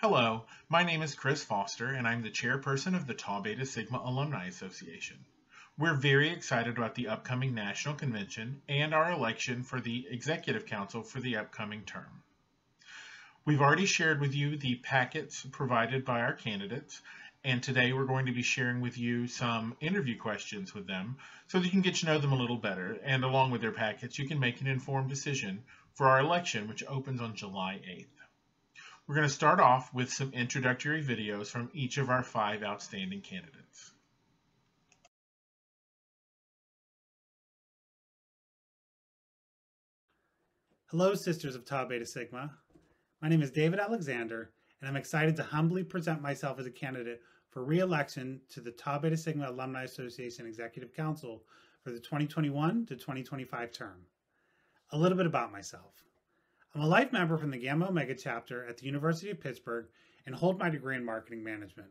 Hello, my name is Chris Foster, and I'm the chairperson of the Tau Beta Sigma Alumni Association. We're very excited about the upcoming National Convention and our election for the Executive Council for the upcoming term. We've already shared with you the packets provided by our candidates, and today we're going to be sharing with you some interview questions with them so that you can get to know them a little better, and along with their packets, you can make an informed decision for our election, which opens on July 8th. We're going to start off with some introductory videos from each of our 5 outstanding candidates. Hello, Sisters of Tau Beta Sigma. My name is David Alexander, and I'm excited to humbly present myself as a candidate for re-election to the Tau Beta Sigma Alumni Association Executive Council for the 2021 to 2025 term. A little bit about myself. I'm a life member from the Gamma Omega chapter at the University of Pittsburgh and hold my degree in marketing management.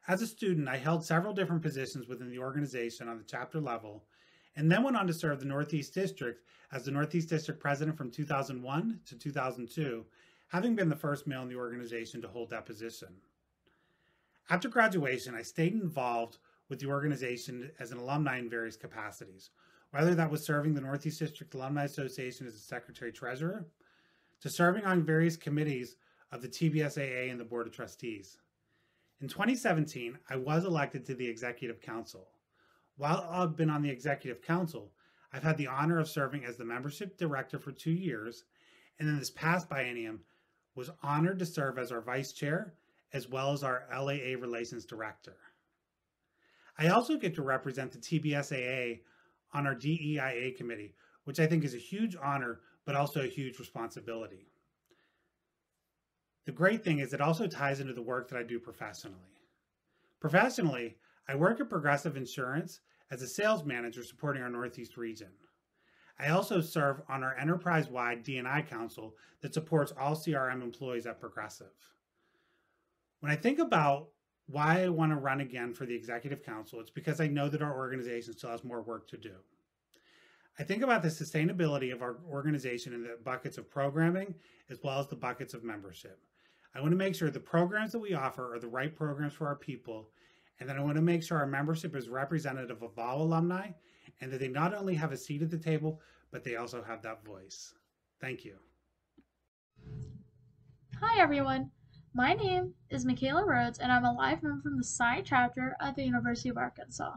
As a student, I held several different positions within the organization on the chapter level, and then went on to serve the Northeast District as the Northeast District President from 2001 to 2002, having been the first male in the organization to hold that position. After graduation, I stayed involved with the organization as an alumni in various capacities, whether that was serving the Northeast District Alumni Association as the Secretary-Treasurer, to serving on various committees of the TBSAA and the Board of Trustees. In 2017, I was elected to the Executive Council. While I've been on the Executive Council, I've had the honor of serving as the Membership Director for 2 years, and in this past biennium, was honored to serve as our Vice Chair, as well as our LAA Relations Director. I also get to represent the TBSAA on our DEIA committee, which I think is a huge honor, but also a huge responsibility. The great thing is it also ties into the work that I do professionally. Professionally, I work at Progressive Insurance as a sales manager supporting our Northeast region. I also serve on our enterprise-wide D&I council that supports all CRM employees at Progressive. When I think about why I want to run again for the Executive Council, it's because I know that our organization still has more work to do. I think about the sustainability of our organization in the buckets of programming as well as the buckets of membership. I want to make sure the programs that we offer are the right programs for our people, and then I want to make sure our membership is representative of all alumni and that they not only have a seat at the table, but they also have that voice. Thank you. Hi everyone, my name is Michaela Rhodes and I'm a live member from the Psi chapter at the University of Arkansas.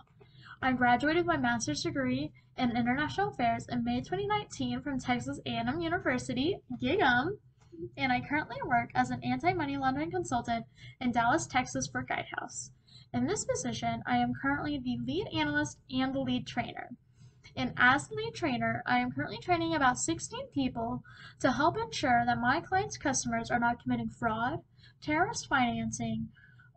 I graduated with my master's degree in international affairs in May 2019 from Texas A&M University, GIGM, and I currently work as an anti-money laundering consultant in Dallas, Texas for Guidehouse. In this position, I am currently the lead analyst and the lead trainer. And as the lead trainer, I am currently training about 16 people to help ensure that my clients' customers are not committing fraud, terrorist financing,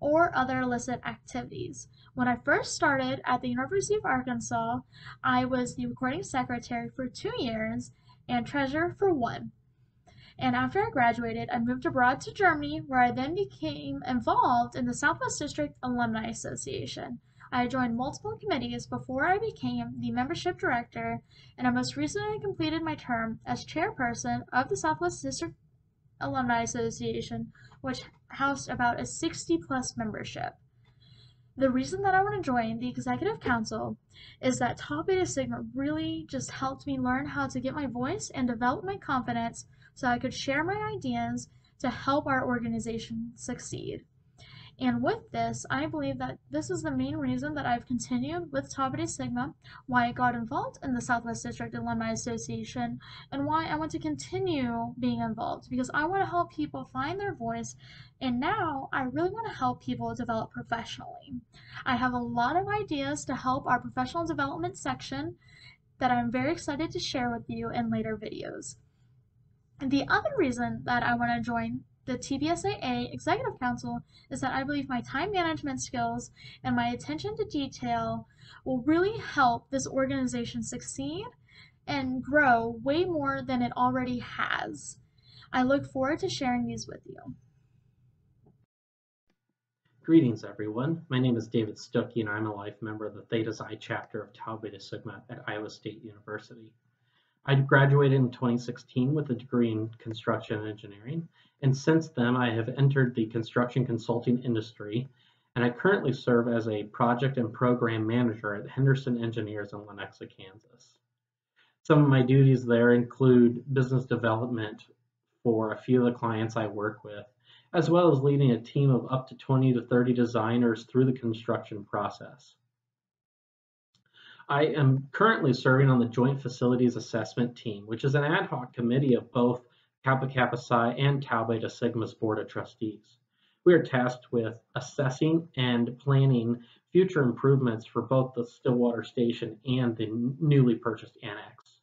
or other illicit activities. When I first started at the University of Arkansas, I was the recording secretary for 2 years and treasurer for 1. And after I graduated, I moved abroad to Germany, where I then became involved in the Southwest District Alumni Association. I joined multiple committees before I became the membership director, and I most recently completed my term as chairperson of the Southwest District Alumni Association, which housed about a 60-plus membership. The reason that I want to join the Executive Council is that Tau Beta Sigma really just helped me learn how to get my voice and develop my confidence so I could share my ideas to help our organization succeed. And with this, I believe that this is the main reason that I've continued with Tau Beta Sigma, why I got involved in the Southwest District Alumni Association, and why I want to continue being involved, because I want to help people find their voice, and now I really want to help people develop professionally. I have a lot of ideas to help our professional development section that I'm very excited to share with you in later videos. And the other reason that I want to join the TBSAA Executive Council is that I believe my time management skills and my attention to detail will really help this organization succeed and grow way more than it already has. I look forward to sharing these with you. Greetings, everyone. My name is David Stuckey, and I'm a life member of the Theta Psi chapter of Tau Beta Sigma at Iowa State University. I graduated in 2016 with a degree in construction engineering, and since then I have entered the construction consulting industry, and I currently serve as a project and program manager at Henderson Engineers in Lenexa, Kansas. Some of my duties there include business development for a few of the clients I work with, as well as leading a team of up to 20 to 30 designers through the construction process. I am currently serving on the Joint Facilities Assessment Team, which is an ad hoc committee of both Kappa Kappa Psi and Tau Beta Sigma's Board of Trustees. We are tasked with assessing and planning future improvements for both the Stillwater Station and the newly purchased annex.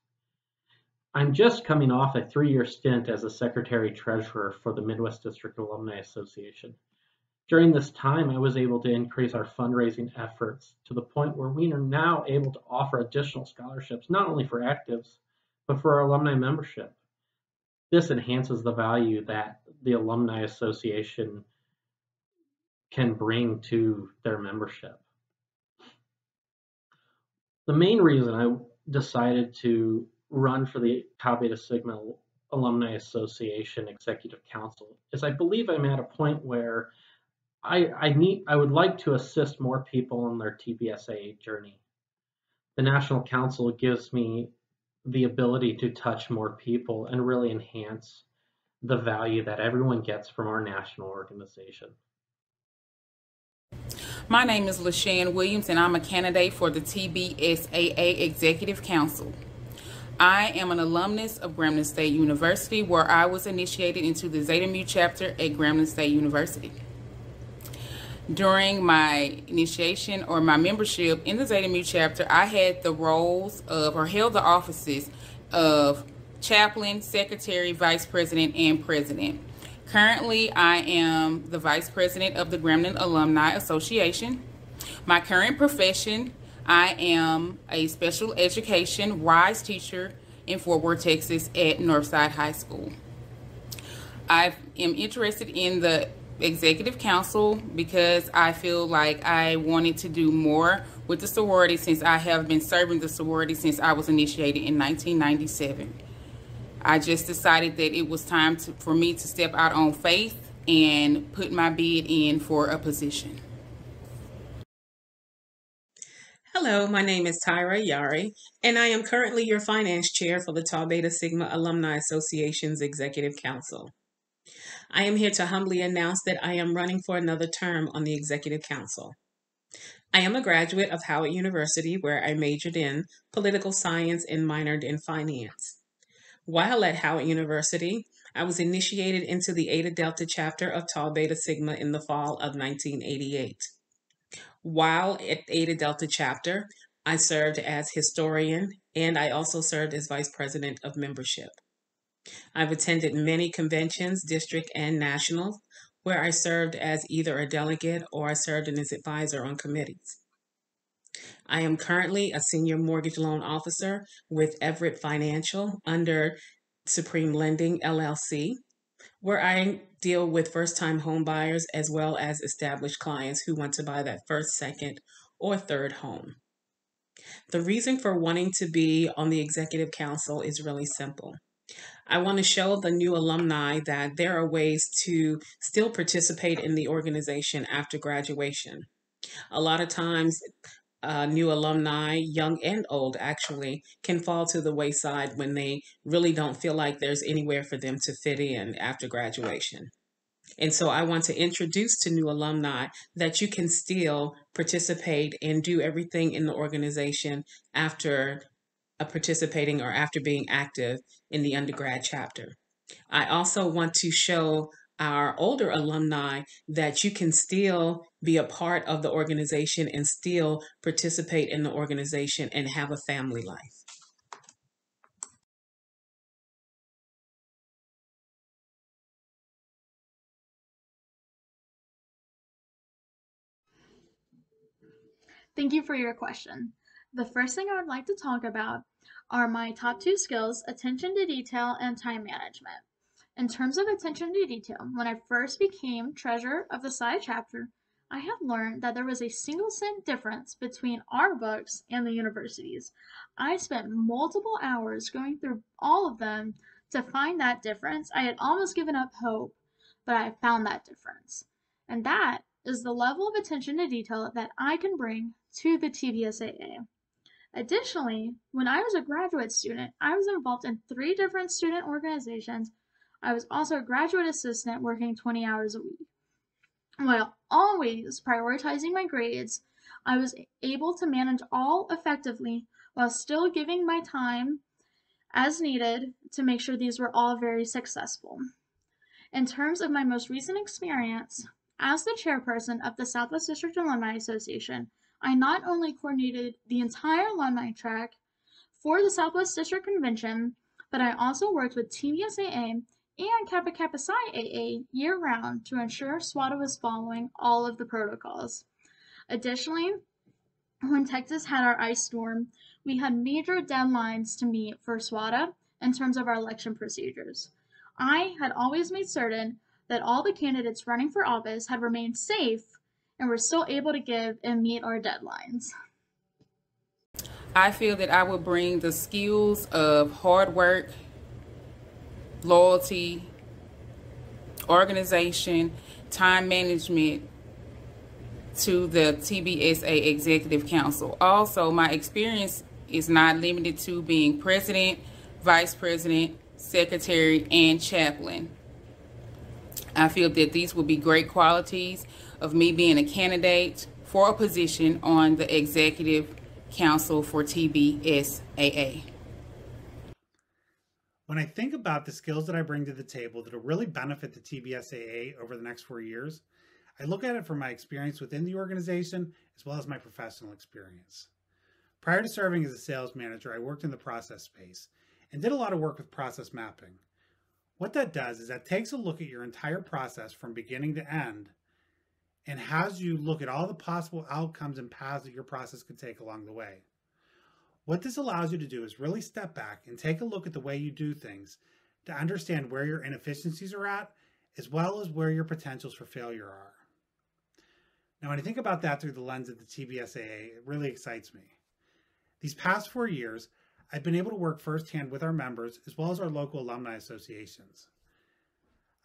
I'm just coming off a 3-year stint as a Secretary-Treasurer for the Midwest District Alumni Association. During this time, I was able to increase our fundraising efforts to the point where we are now able to offer additional scholarships, not only for actives, but for our alumni membership. This enhances the value that the Alumni Association can bring to their membership. The main reason I decided to run for the Tau Beta Sigma Alumni Association Executive Council is I believe I'm at a point where I would like to assist more people on their TBSAA journey. The National Council gives me the ability to touch more people and really enhance the value that everyone gets from our national organization. My name is LaShann Williams, and I'm a candidate for the TBSAA Executive Council. I am an alumnus of Grambling State University, where I was initiated into the Zeta Mu chapter at Grambling State University. During my initiation or my membership in the Zeta Mu chapter, I had the roles of, or held the offices of chaplain, secretary, vice president, and president. Currently, I am the vice president of the Grambling Alumni Association. My current profession, I am a special education RISE teacher in Fort Worth, Texas at Northside High School. I am interested in the Executive Council because I feel like I wanted to do more with the sorority, since I have been serving the sorority since I was initiated in 1997. I just decided that it was time for me to step out on faith and put my bid in for a position. Hello, my name is Tyra Yari, and I am currently your finance chair for the Tau Beta Sigma Alumni Association's Executive Council. I am here to humbly announce that I am running for another term on the Executive Council. I am a graduate of Howard University, where I majored in political science and minored in finance. While at Howard University, I was initiated into the Eta Delta chapter of Tau Beta Sigma in the fall of 1988. While at Eta Delta chapter, I served as historian, and I also served as vice president of membership. I've attended many conventions, district and national, where I served as either a delegate or I served as advisor on committees. I am currently a senior mortgage loan officer with Everett Financial under Supreme Lending LLC, where I deal with first-time home buyers as well as established clients who want to buy that first, second, or third home. The reason for wanting to be on the Executive Council is really simple. I want to show the new alumni that there are ways to still participate in the organization after graduation. A lot of times, new alumni, young and old actually, can fall to the wayside when they really don't feel like there's anywhere for them to fit in after graduation. And so I want to introduce to new alumni that you can still participate and do everything in the organization after participating or after being active in the undergrad chapter. I also want to show our older alumni that you can still be a part of the organization and still participate in the organization and have a family life. Thank you for your question. The first thing I would like to talk about are my top 2 skills: attention to detail and time management. In terms of attention to detail, when I first became treasurer of the Psi chapter, I had learned that there was a single cent difference between our books and the university's. I spent multiple hours going through all of them to find that difference. I had almost given up hope, but I found that difference. And that is the level of attention to detail that I can bring to the TBSAA. Additionally, when I was a graduate student, I was involved in 3 different student organizations. I was also a graduate assistant working 20 hours a week. While always prioritizing my grades, I was able to manage all effectively while still giving my time as needed to make sure these were all very successful. In terms of my most recent experience, as the chairperson of the Southwest District Alumni Association, I not only coordinated the entire alumni track for the Southwest District Convention, but I also worked with TBSAA and Kappa Kappa Psi AA year-round to ensure SWATA was following all of the protocols. Additionally, when Texas had our ice storm, we had major deadlines to meet for SWATA in terms of our election procedures. I had always made certain that all the candidates running for office had remained safe and were still able to give and meet our deadlines. I feel that I would bring the skills of hard work, loyalty, organization, time management to the TBSAA Executive Council. Also, my experience is not limited to being president, vice president, secretary, and chaplain. I feel that these will be great qualities of me being a candidate for a position on the Executive Council for TBSAA. When I think about the skills that I bring to the table that will really benefit the TBSAA over the next 4 years, I look at it from my experience within the organization as well as my professional experience. Prior to serving as a sales manager, I worked in the process space and did a lot of work with process mapping. What that does is that takes a look at your entire process from beginning to end and has you look at all the possible outcomes and paths that your process could take along the way. What this allows you to do is really step back and take a look at the way you do things to understand where your inefficiencies are at, as well as where your potentials for failure are. Now, when I think about that through the lens of the TBSAA, it really excites me. These past 4 years, I've been able to work firsthand with our members as well as our local alumni associations.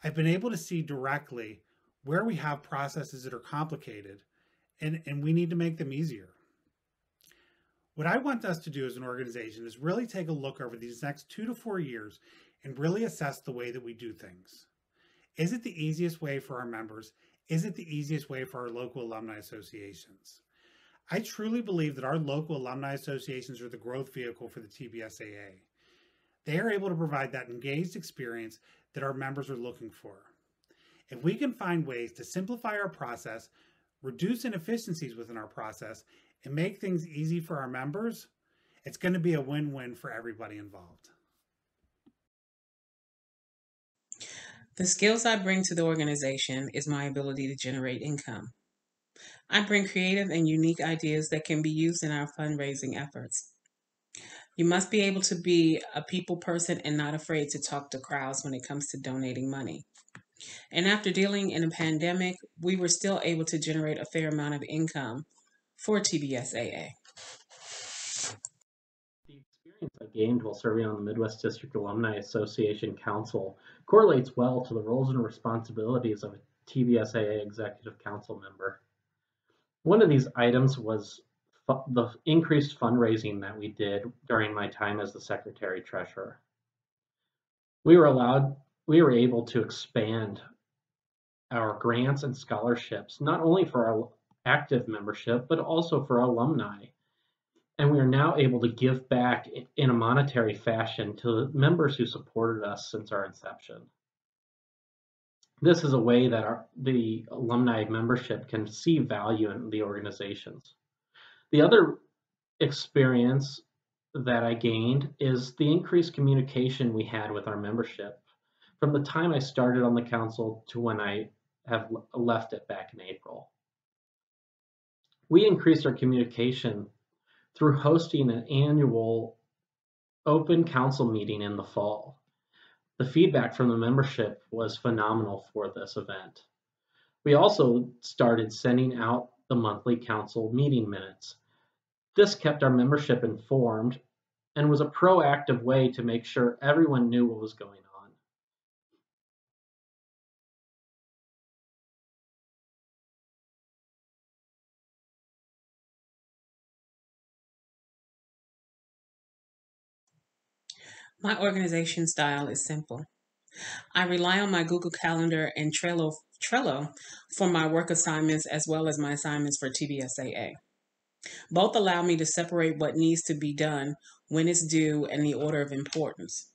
I've been able to see directly where we have processes that are complicated and we need to make them easier. What I want us to do as an organization is really take a look over these next 2 to 4 years and really assess the way that we do things. Is it the easiest way for our members? Is it the easiest way for our local alumni associations? I truly believe that our local alumni associations are the growth vehicle for the TBSAA. They are able to provide that engaged experience that our members are looking for. If we can find ways to simplify our process, reduce inefficiencies within our process, and make things easy for our members, it's going to be a win-win for everybody involved. The skills I bring to the organization is my ability to generate income. I bring creative and unique ideas that can be used in our fundraising efforts. You must be able to be a people person and not afraid to talk to crowds when it comes to donating money. And after dealing in a pandemic, we were still able to generate a fair amount of income for TBSAA. The experience I gained while serving on the Midwest District Alumni Association Council correlates well to the roles and responsibilities of a TBSAA Executive Council member. One of these items was the increased fundraising that we did during my time as the Secretary Treasurer. We were able to expand our grants and scholarships, not only for our active membership, but also for alumni. And we are now able to give back in a monetary fashion to members who supported us since our inception. This is a way that the alumni membership can see value in the organizations. The other experience that I gained is the increased communication we had with our membership from the time I started on the council to when I have left it back in April. We increased our communication through hosting an annual open council meeting in the fall. The feedback from the membership was phenomenal for this event. We also started sending out the monthly council meeting minutes. This kept our membership informed and was a proactive way to make sure everyone knew what was going on. My organization style is simple. I rely on my Google Calendar and Trello for my work assignments as well as my assignments for TBSAA. Both allow me to separate what needs to be done, when it's due, and the order of importance.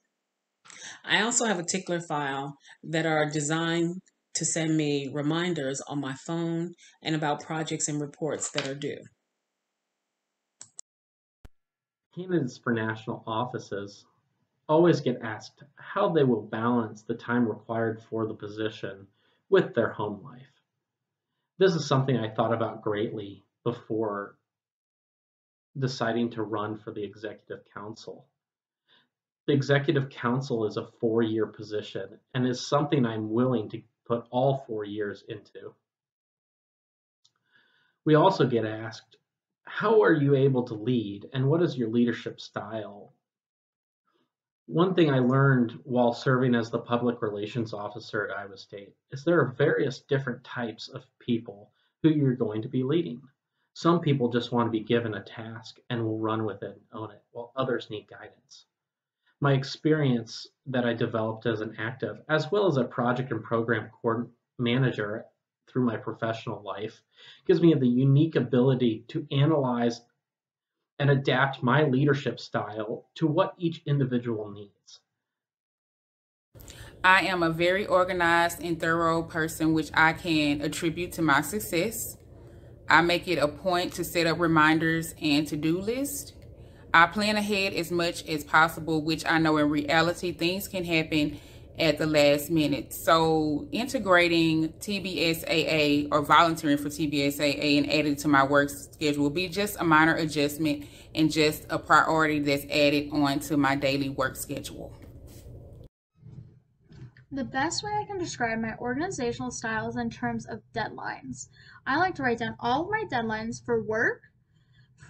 I also have a tickler file that are designed to send me reminders on my phone and about projects and reports that are due. Candidates for national offices always get asked how they will balance the time required for the position with their home life. This is something I thought about greatly before deciding to run for the Executive Council. The Executive Council is a 4-year position and is something I'm willing to put all 4 years into. We also get asked, how are you able to lead and what is your leadership style? One thing I learned while serving as the public relations officer at Iowa State is there are various different types of people who you're going to be leading. Some people just want to be given a task and will run with it and own it, while others need guidance. My experience that I developed as an active, as well as a project and program manager through my professional life, gives me the unique ability to analyze and adapt my leadership style to what each individual needs. I am a very organized and thorough person, which I can attribute to my success. I make it a point to set up reminders and to-do lists. I plan ahead as much as possible, which I know in reality things can happen at the last minute. So integrating TBSAA or volunteering for TBSAA and adding to my work schedule will be just a minor adjustment and just a priority that's added on to my daily work schedule. The best way I can describe my organizational style is in terms of deadlines. I like to write down all of my deadlines for work,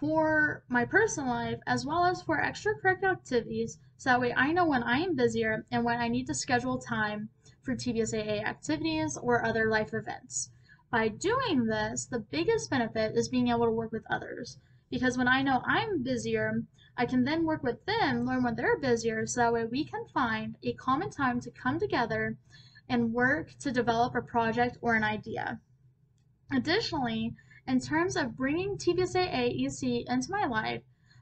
for my personal life, as well as for extracurricular activities, so that way I know when I am busier and when I need to schedule time for TBSAA activities or other life events. By doing this, the biggest benefit is being able to work with others, because when I know I'm busier, I can then work with them, learn when they're busier, so that way we can find a common time to come together and work to develop a project or an idea. Additionally, in terms of bringing TBSAA EC into my life,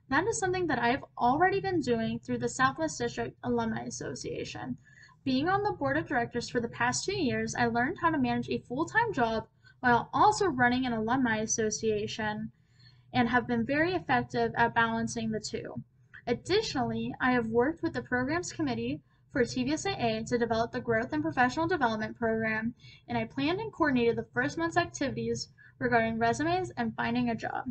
that is something that I've already been doing through the Southwest District Alumni Association. Being on the board of directors for the past 2 years, I learned how to manage a full-time job while also running an alumni association and have been very effective at balancing the two. Additionally, I have worked with the Programs Committee for TBSAA to develop the Growth and Professional Development Program, and I planned and coordinated the first month's activities regarding resumes and finding a job.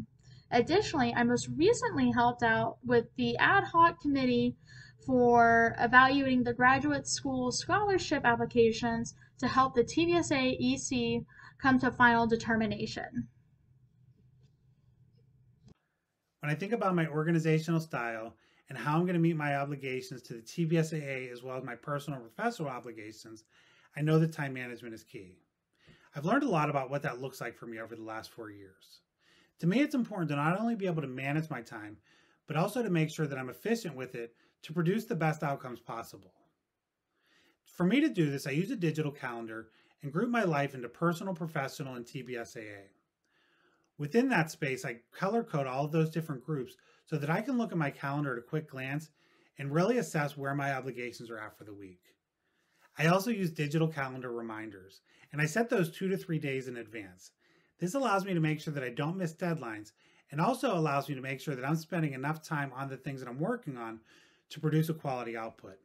Additionally, I most recently helped out with the ad hoc committee for evaluating the graduate school scholarship applications to help the TBSAA EC come to final determination. When I think about my organizational style and how I'm going to meet my obligations to the TBSAA as well as my personal and professional obligations, I know that time management is key. I've learned a lot about what that looks like for me over the last 4 years. To me, it's important to not only be able to manage my time, but also to make sure that I'm efficient with it to produce the best outcomes possible. For me to do this, I use a digital calendar and group my life into personal, professional, and TBSAA. Within that space, I color code all of those different groups so that I can look at my calendar at a quick glance and really assess where my obligations are at for the week. I also use digital calendar reminders, and I set those 2 to 3 days in advance. This allows me to make sure that I don't miss deadlines and also allows me to make sure that I'm spending enough time on the things that I'm working on to produce a quality output.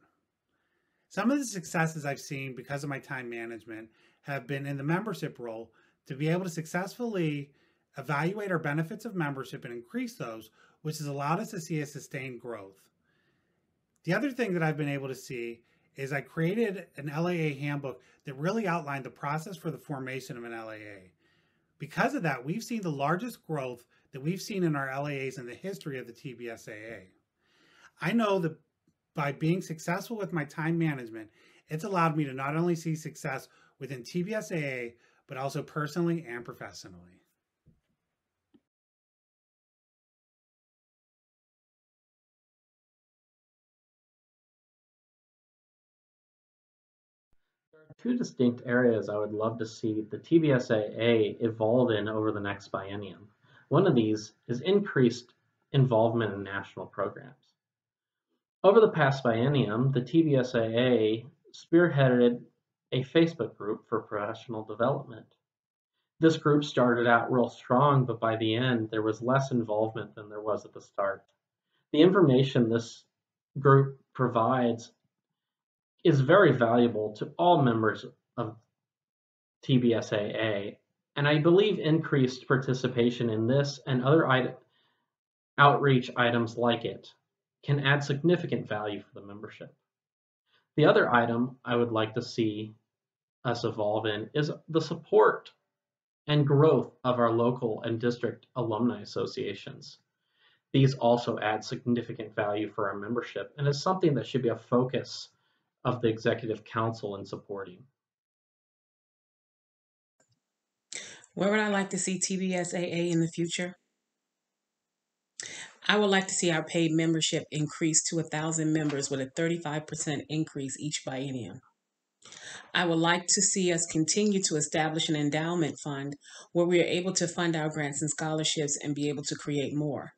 Some of the successes I've seen because of my time management have been in the membership role to be able to successfully evaluate our benefits of membership and increase those, which has allowed us to see a sustained growth. The other thing that I've been able to see is I created an LAA handbook that really outlined the process for the formation of an LAA. Because of that, we've seen the largest growth that we've seen in our LAAs in the history of the TBSAA. I know that by being successful with my time management, it's allowed me to not only see success within TBSAA, but also personally and professionally. There are two distinct areas I would love to see the TBSAA evolve in over the next biennium. One of these is increased involvement in national programs. Over the past biennium, the TBSAA spearheaded a Facebook group for professional development. This group started out real strong, but by the end, there was less involvement than there was at the start. The information this group provides is very valuable to all members of TBSAA, and I believe increased participation in this and other outreach items like it can add significant value for the membership. The other item I would like to see us evolve in is the support and growth of our local and district alumni associations. These also add significant value for our membership and is something that should be a focus of the Executive Council in supporting. Where would I like to see TBSAA in the future? I would like to see our paid membership increase to 1,000 members with a 35% increase each biennium. I would like to see us continue to establish an endowment fund where we are able to fund our grants and scholarships and be able to create more.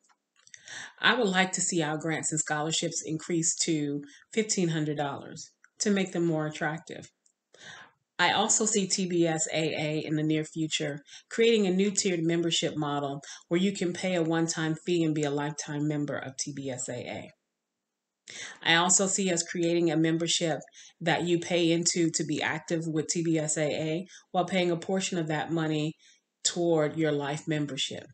I would like to see our grants and scholarships increase to $1,500 to make them more attractive. I also see TBSAA in the near future creating a new tiered membership model where you can pay a one-time fee and be a lifetime member of TBSAA. I also see us creating a membership that you pay into to be active with TBSAA while paying a portion of that money toward your life membership.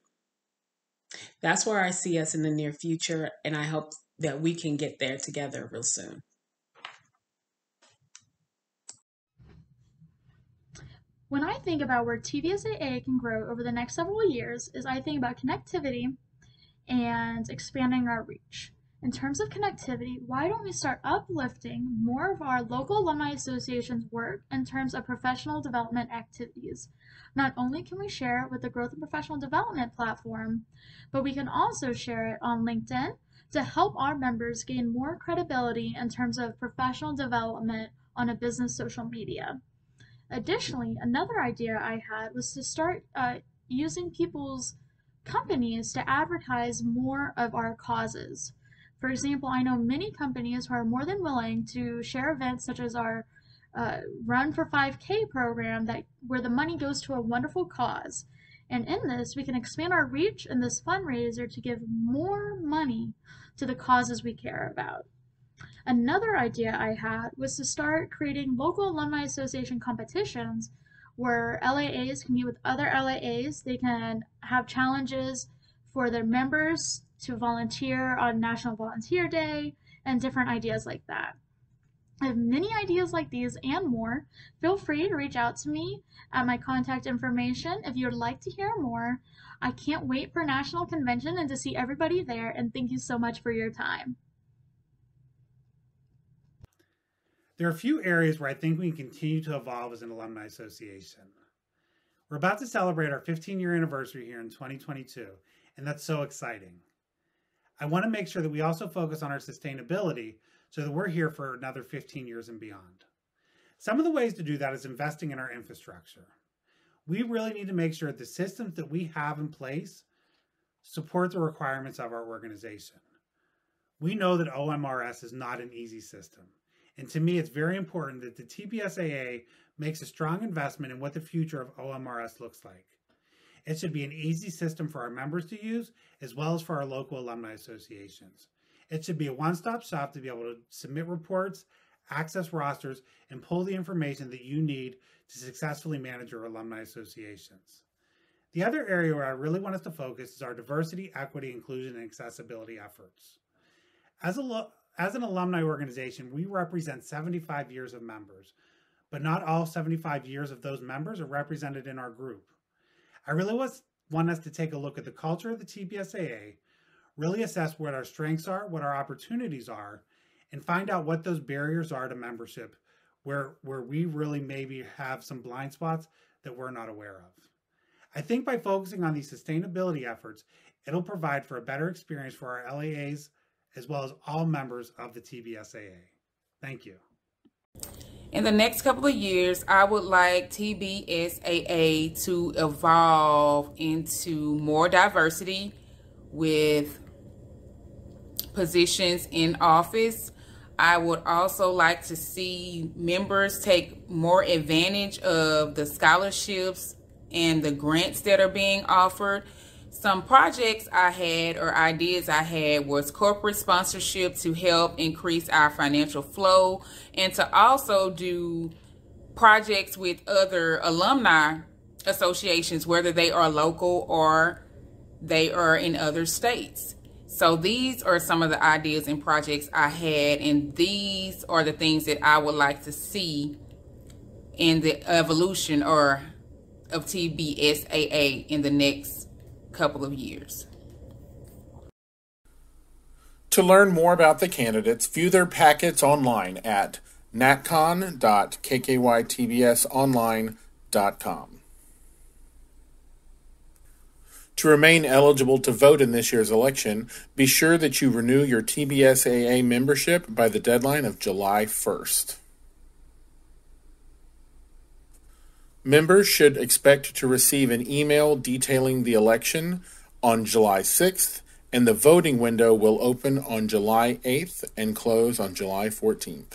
That's where I see us in the near future, and I hope that we can get there together real soon. When I think about where TBSAA can grow over the next several years, is I think about connectivity and expanding our reach. In terms of connectivity, why don't we start uplifting more of our local alumni associations work in terms of professional development activities? Not only can we share it with the Growth and Professional Development platform, but we can also share it on LinkedIn to help our members gain more credibility in terms of professional development on a business social media. Additionally, another idea I had was to start using people's companies to advertise more of our causes. For example, I know many companies who are more than willing to share events such as our Run for 5K program where the money goes to a wonderful cause. And in this, we can expand our reach in this fundraiser to give more money to the causes we care about. Another idea I had was to start creating local alumni association competitions where LAAs can meet with other LAAs. They can have challenges for their members to volunteer on National Volunteer Day and different ideas like that. I have many ideas like these and more. Feel free to reach out to me at my contact information if you would like to hear more. I can't wait for National Convention and to see everybody there, and thank you so much for your time. There are a few areas where I think we can continue to evolve as an alumni association. We're about to celebrate our 15-year anniversary here in 2022, and that's so exciting. I want to make sure that we also focus on our sustainability so that we're here for another 15 years and beyond. Some of the ways to do that is investing in our infrastructure. We really need to make sure the systems that we have in place support the requirements of our organization. We know that OMRS is not an easy system. And to me, it's very important that the TBSAA makes a strong investment in what the future of OMRS looks like. It should be an easy system for our members to use, as well as for our local alumni associations. It should be a one-stop shop to be able to submit reports, access rosters, and pull the information that you need to successfully manage your alumni associations. The other area where I really want us to focus is our diversity, equity, inclusion, and accessibility efforts. As an alumni organization, we represent 75 years of members, but not all 75 years of those members are represented in our group. I really want us to take a look at the culture of the TBSAA, really assess what our strengths are, what our opportunities are, and find out what those barriers are to membership, where we really maybe have some blind spots that we're not aware of. I think by focusing on these sustainability efforts, it'll provide for a better experience for our LAAs as well as all members of the TBSAA. Thank you. In the next couple of years, I would like TBSAA to evolve into more diversity with positions in office. I would also like to see members take more advantage of the scholarships and the grants that are being offered. Some projects I had or ideas I had was corporate sponsorship to help increase our financial flow, and to also do projects with other alumni associations, whether they are local or they are in other states. So these are some of the ideas and projects I had, and these are the things that I would like to see in the evolution of TBSAA in the next couple of years. To learn more about the candidates, view their packets online at natcon.kkytbsonline.com. To remain eligible to vote in this year's election, be sure that you renew your TBSAA membership by the deadline of July 1st. Members should expect to receive an email detailing the election on July 6th, and the voting window will open on July 8th and close on July 14th.